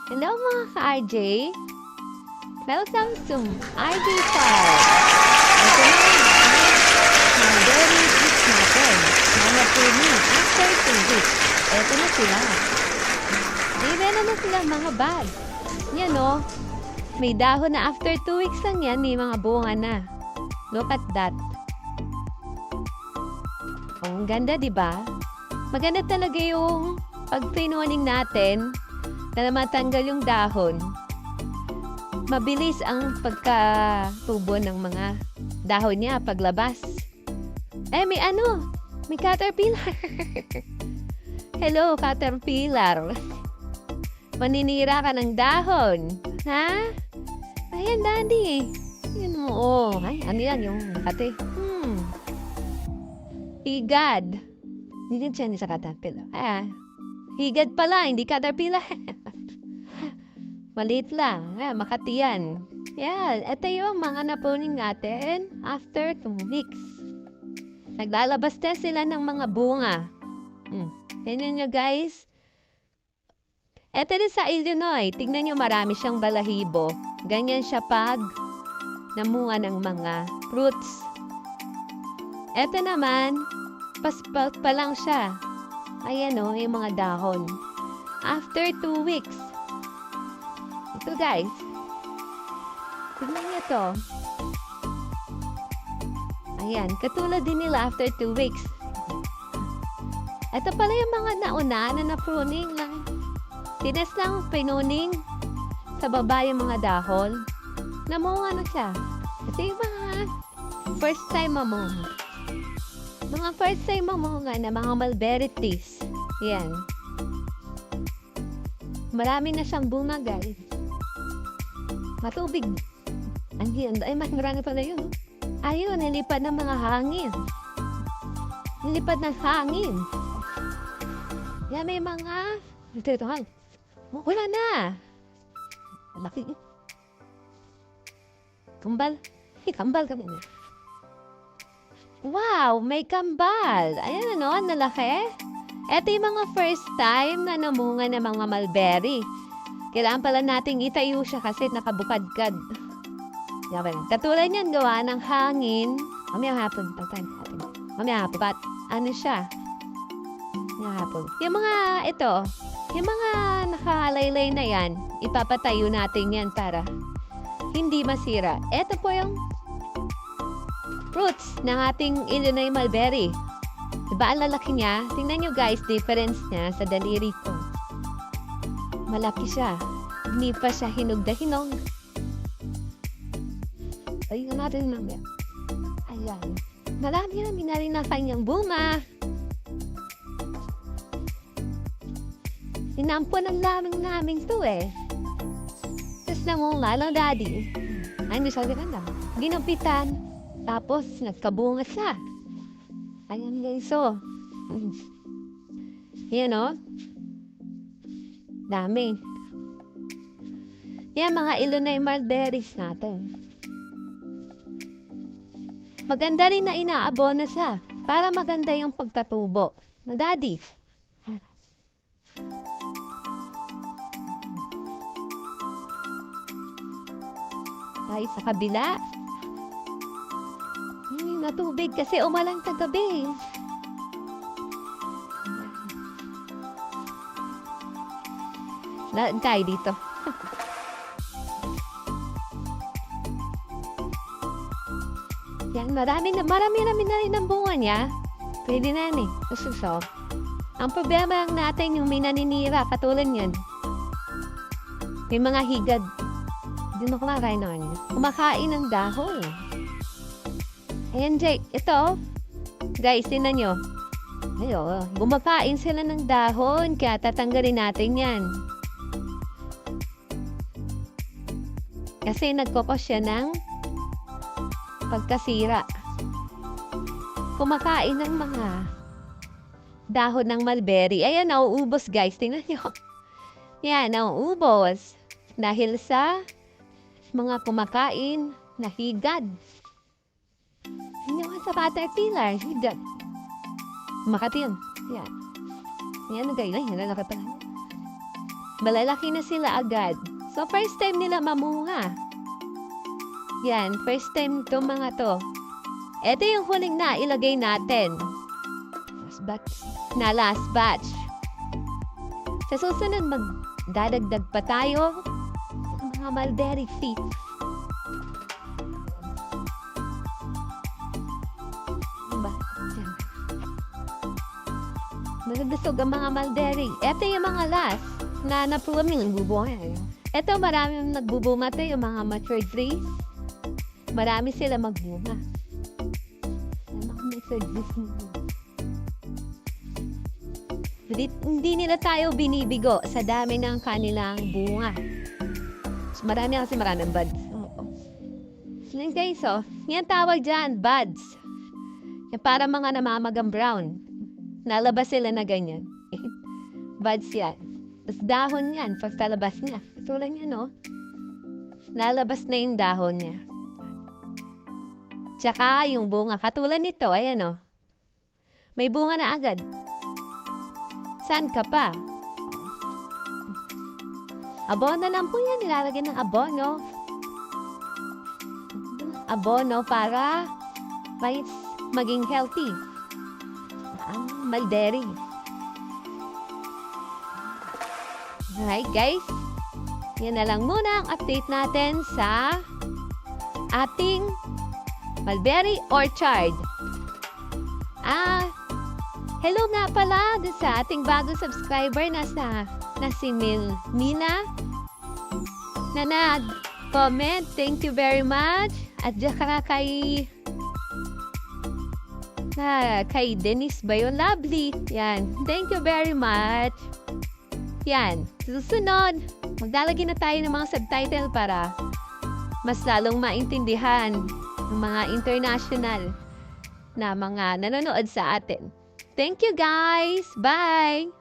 Hello mga ka-RJ. Welcome to RJ Farm. Ito na mga berry trees natin. Mga puni after 2 weeks. Ito na sila. Meron na sila mga bag. Yan o. May dahon na after 2 weeks lang yan. May mga bunga na. Look at that. Oh, ang ganda, diba? Maganda talaga yung pag-pruning natin na matanggal yung dahon. Mabilis ang pagkatubo ng mga dahon niya paglabas. May may caterpillar. Hello, caterpillar. Maninira ka ng dahon. Ha? Ayan, Daddy. Yun mo. Ay, ano yan yung ate? Higad. Hindi siya sa caterpillar. Higad pala, hindi caterpillar. Maliit lang. Makati yan. Yan. Ito yung mga napunin natin after 2 weeks. Naglalabas na sila ng mga bunga. Tignan nyo, guys. Ito din sa Illinois. Tignan nyo, marami siyang balahibo. Ganyan siya pag namunga ng mga fruits. Ito naman, paspat pa lang siya. Ayan o, yung mga dahon. After 2 weeks. Ito, guys. Tignan niyo to. Ayan, katulad din nila after 2 weeks. Ito pala yung mga nauna na pruning lang. Tinas lang pruning sa baba yung mga dahon. Namunga na siya. Kasi yung mga first time mamunga. Mga first time mamunga na mga mulberry trees. Yan. Marami na siyang bunga, guys. Matubig. Ay, mas marami pala yun. Ayun, nilipad ng mga hangin. Nilipad ng hangin. Yan, may mga... Ito. Wala na. Laki. Kambal. Kambal kami na. Wow, may kambal. Ayan, nalaki. Ito yung mga first time na namunga ng mga mulberry. Kailangan pala nating itayo siya kasi nakabukadkad. Katulad niyan, gawa ng hangin. Mamaya hapon. Mamaya hapon. But, ano siya? Mamaya hapon. Yung mga, yung mga nakalaylay na yan, ipapatayo natin yan para hindi masira. Ito po yung fruits ng ating Illinois mulberry. Diba ang lalaki niya? Tingnan nyo, guys, difference niya sa daliri ko. Malaki siya. Hindi pa siya hinog na hinog. Ayun natin mamaya. Ayan. Marami na rin na kanyang bunga. Inampo ng lamang namin to eh. Tapos namunga lang, Daddy. Ay, hindi siya ganda. Ginampitan. Tapos, nagkabunga siya. Ayan, guys, Yan, Dami. Yan, mga Illinois mulberries natin. Maganda rin na inaabona siya para maganda yung pagtatubo. Daddy. Ay, sa kabila. Natubig kasi umalang kagabi. Tayo dito. Yan, marami na rin ang bunga niya. Pwede na yan eh. So, ang problema lang natin yung may naninira, katulad yan. May mga higad. Hindi mo kumakain na niya. Kumakain ng dahon. Ayan, Jake. Ito, guys, tinan nyo. Ayun, bumakain sila ng dahon, kaya tatanggalin natin yan. Kasi nagkokos siya ng pagkasira. Kumakain ng mga dahon ng mulberry. Ayan, nauubos, guys. Tingnan nyo. Yan, nauubos. Dahil sa mga kumakain na higad. Hindi naman sa caterpillar. Higad. Makati yun. Yan. Yan, guys. Yan, nalaki pala. Malalaki na sila agad. So, first time nila mamunga. Yan, first time itong mga to. Ito yung huling na ilagay natin. Last batch. Sa susunod, magdadagdag pa tayo ng mga mulberry feet. Diba? Yan. Nagdasog ang mga mulberry. Ito yung mga last na napulaming nagbubunga. Ito, maraming nagbubunga ito, yung mga mature trees. Marami sila magbunga. Hindi nila tayo binibigo sa dami ng kanilang bunga. So, maraming buds. So, guys, yan tawag dyan, buds. Yan para mga namamagang brown. Nalabas sila na ganyan. Buds yan. Tapos dahon yan, pagkalabas niya. Tulad niya, no? Nalabas na yung dahon niya. Tsaka yung bunga. Katulad nito, ayan, no? May bunga na agad. Saan ka pa? Abono lang po yan. Nilalagyan ng abono. Abono para maging healthy. Mulberry. Alright, guys. Yan na lang muna ang update natin sa ating mulberry orchard. Hello nga pala sa ating bagong subscriber na si Mina na nag-comment. Thank you very much. At saka kay Denise ba yun? Lovely. Yan. Thank you very much. Yan. Susunod, maglalagay na tayo ng mga subtitle para mas lalong maintindihan ng mga international na mga nanonood sa atin. Thank you guys! Bye!